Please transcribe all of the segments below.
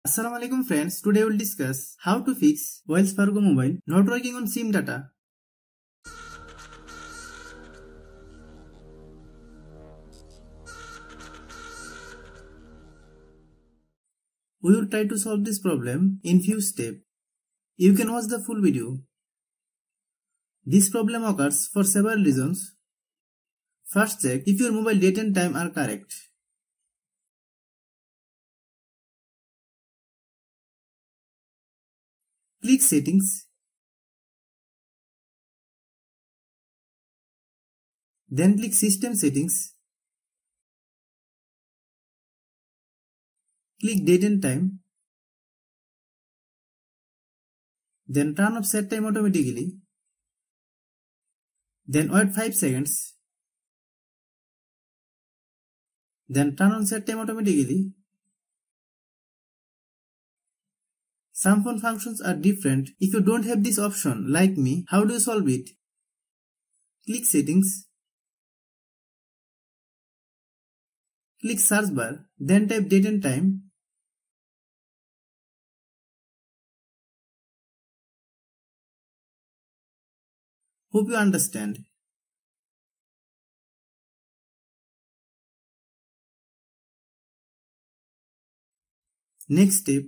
Assalamualaikum friends, today we will discuss how to fix Wells Fargo mobile not working on SIM data. We will try to solve this problem in few steps. You can watch the full video. This problem occurs for several reasons. First, check if your mobile date and time are correct. Click Settings. Then click System Settings. Click Date and Time. Then turn off Set Time automatically. Then wait 5 seconds. Then turn on Set Time automatically. Some phone functions are different. If you don't have this option, like me, how do you solve it? Click Settings. Click Search bar, then type Date and Time. Hope you understand. Next step.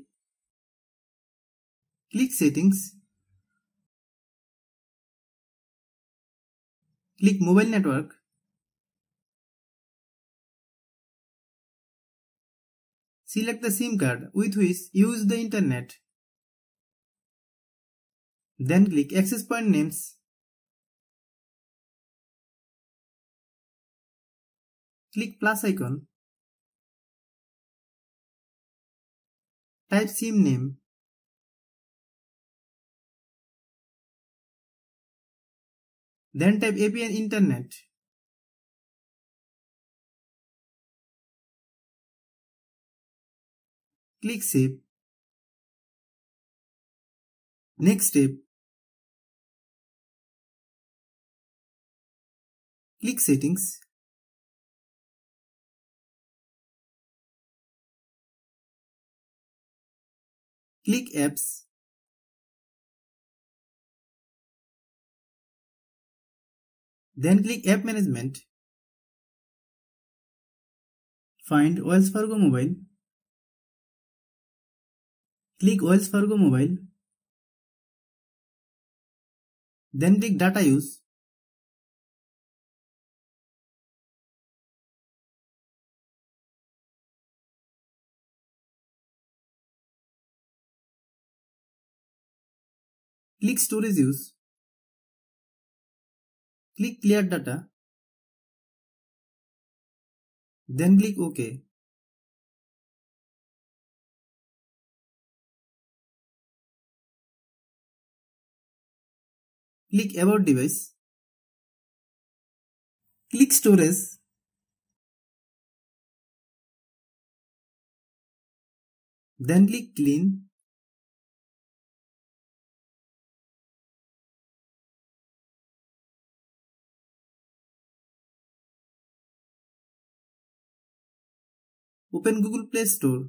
Click Settings. Click Mobile Network. Select the SIM card with which you use the internet. Then click Access Point Names. Click plus icon. Type SIM name. Then type APN Internet. Click Save. Next step. Click Settings. Click Apps. Then click App Management. Find Wells Fargo Mobile. Click Wells Fargo Mobile. Then click Data Use. Click Storage Use. Click Clear Data. Then click OK. Click About Device. Click Storage. Then click Clean. Open Google Play Store.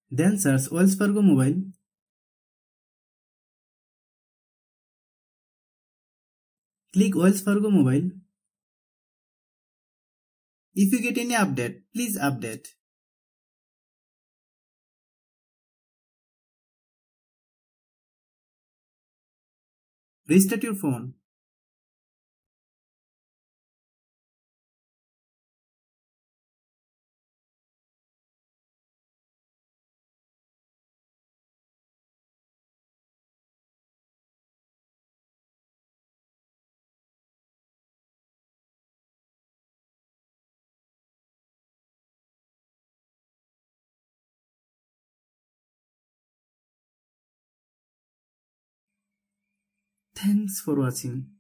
Then search Wells Fargo Mobile. Click Wells Fargo Mobile. If you get any update, please update. Restart your phone. Thanks for watching.